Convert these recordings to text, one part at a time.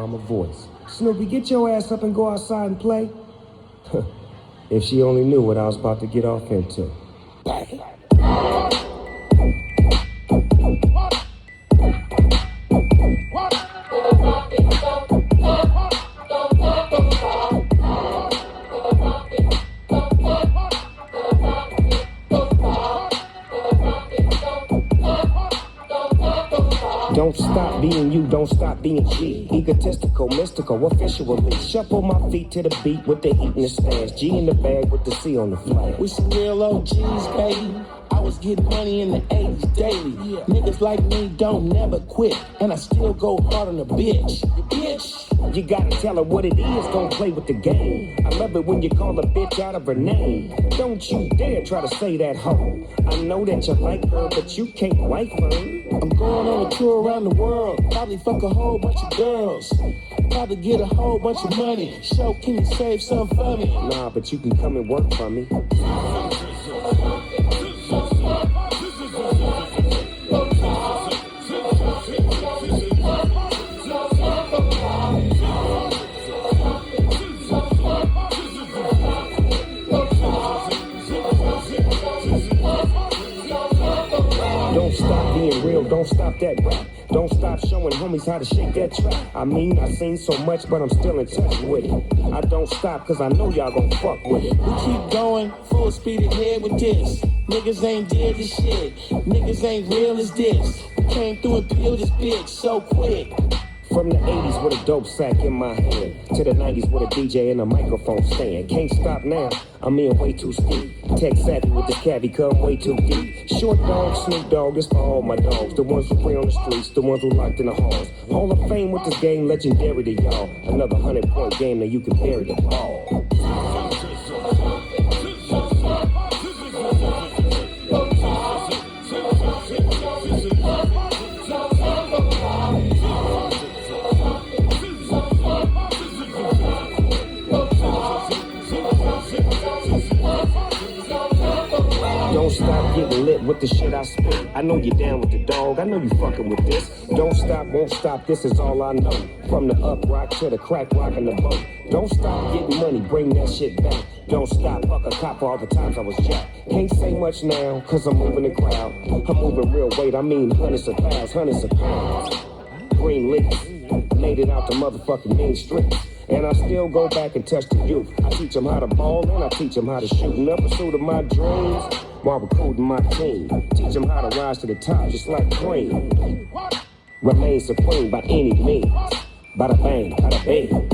mama voice. Snoopy, get your ass up and go outside and play. If she only knew what I was about to get off into. Bang. Don't stop being you, don't stop being G. Egotistical, mystical, officially. Shuffle my feet to the beat with the heat and the stash. G in the bag with the C on the flag. We some real OGs, baby. I was getting money in the 80s daily. Yeah. Niggas like me don't never quit. And I still go hard on a bitch. You gotta tell her what it is, don't play with the game. I love it when you call a bitch out of her name. Don't you dare try to say that hoe. I know that you like her, but you can't wife her. I'm going on a tour around the world. Probably fuck a whole bunch of girls. Probably get a whole bunch of money. Show, can you save some for me? Nah, but you can come and work for me. Don't stop being real, don't stop that rap. Don't stop showing homies how to shake that trap. I mean, I seen so much, but I'm still in touch with it. I don't stop, cause I know y'all gon' fuck with it. We keep going, full speed ahead with this. Niggas ain't dead as shit. Niggas ain't real as this. We came through and peeled this bitch so quick. From the 80s with a dope sack in my hand, to the 90s with a DJ and a microphone stand. Can't stop now, I'm in way too steep. Tech savvy with the cavi, come way too deep. Short dog, Snoop Dogg, this for all my dogs. The ones who play on the streets, the ones who locked in the halls. Hall of Fame with this game, legendary to y'all. Another 100-point game that you can bury the ball. Don't stop getting lit with the shit I spit. I know you're down with the dog, I know you fucking with this. Don't stop, won't stop, this is all I know. From the up rock to the crack rock in the boat. Don't stop getting money, bring that shit back. Don't stop, fuck a cop for all the times I was jacked. Can't say much now, cause I'm moving the crowd. I'm moving real weight, I mean hundreds of pounds. Green leaks, made it out the motherfucking main streets. And I still go back and touch the youth. I teach them how to ball and I teach them how to shoot. In the pursuit of my dreams, while recruiting my team. Teach them how to rise to the top just like Cream. Remain supreme by any means. Bada bang, bada bang.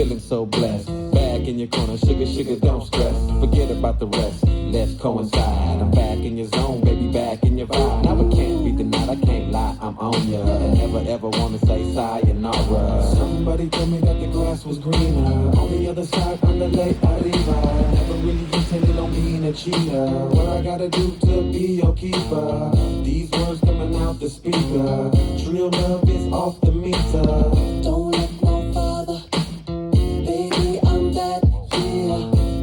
feeling so blessed. Back in your corner, sugar, sugar, don't stress. Forget about the rest, let's coincide. I'm back in your zone, baby, back in your vibe. Now it can't be denied, I can't lie, I'm on ya. And never ever wanna say sayonara. Somebody told me that the grass was greener on the other side on the lake Arriva. Never really intended on being a cheater. What I gotta do to be your keeper? These words coming out the speaker. Real love is off the meter. Don't look no farther, baby, I'm back here.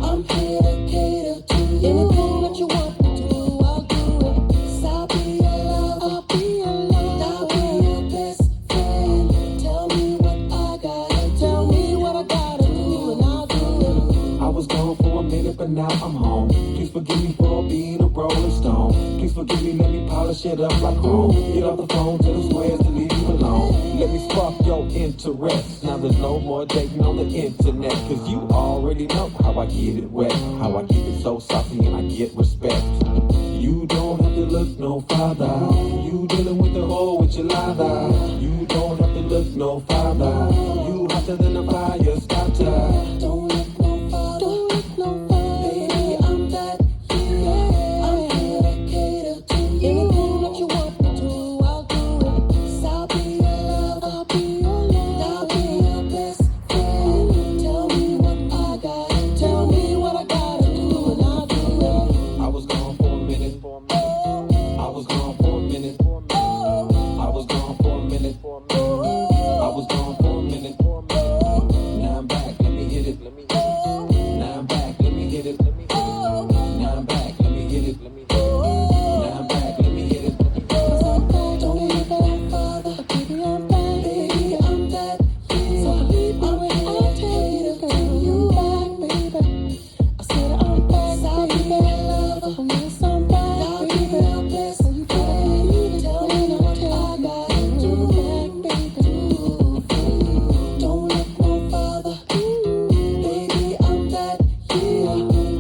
I'm here to cater to you. Anything that you want me to, I'll do it. 'Cause I'll be your love, I'll be your love, I'll be your best friend. Tell me what I gotta, tell me what I gotta do, and I'll do it. I was gone for a minute, but now I'm home. Please forgive me for being a rolling stone. Please forgive me, let me polish it up like chrome. Get off the phone, tell the squares to leave you alone. Let me spark your interest. Now there's no more dating on the internet. Cause you already know how I get it wet. How I keep it so saucy and I get respect. You don't have to look no farther. You dealing with the whole with your lather. You don't have to look no farther. You hotter than a fire starter. Don't look no farther, don't look no farther. Baby, I'm back here. I'm here to cater to you. Anything that you want me to, I'll do it. 'Cause I'll be your love, I'll be your love, I'll be your best friend. Tell me what I gotta, tell me what I gotta do, and I'll do it. I was gone for a minute. I was gone for a minute. I was gone for a minute. I was gone for a minute. Now I'm back, let me hit it. Now I'm back, let me hit it. Now I'm back, let me hit it. Now I'm back, let me hit it. 'Cause I'm back, don't look no farther. Baby, I'm back, baby, I'm back here. So leave me when I cater to you back, baby. I said I'm back, I'll be your lover. Yes, I'm back, I'll be your best friend. Tell me what I gotta do back, baby. Don't look no farther, baby, I'm back here.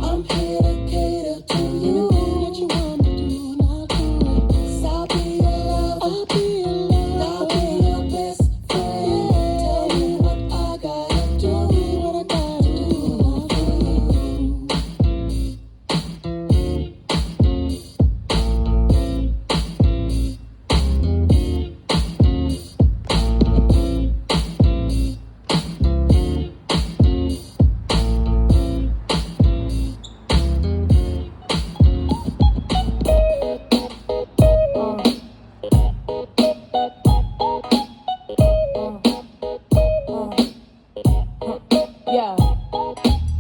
I'm here to cater to you. Anything that you want me to, and I'll do it. 'Cause I'll be your love, I'll be your love, I'll be your best friend. Tell me what I gotta do, what I gotta do, and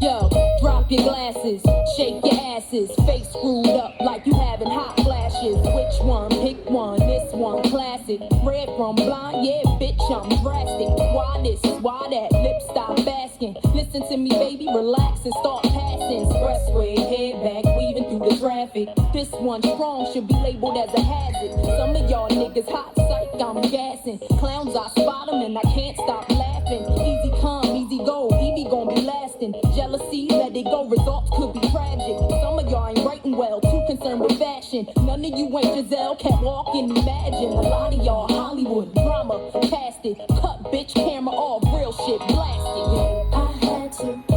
Yo, drop your glasses, shake your asses, face screwed up like you having hot flashes. Which one? Pick one, this one classic. Red from blind, yeah, bitch, I'm drastic. Why this, why that, lip stop asking. Listen to me, baby, relax and start passing. Expressway, head back, weaving through the traffic. This one strong should be labeled as a hazard. Some of y'all niggas hot psych, I'm gassing. Clowns, I spot them and I can't stop laughing. Easy come, easy go, Evie gon' be lasting. Jealousy, let it go, results could be tragic. Some of y'all ain't writing well, too concerned with fashion. None of you ain't Giselle, can't walk and imagine. A lot of y'all Hollywood drama, cast it. Cut bitch camera off, real shit blasted. I had to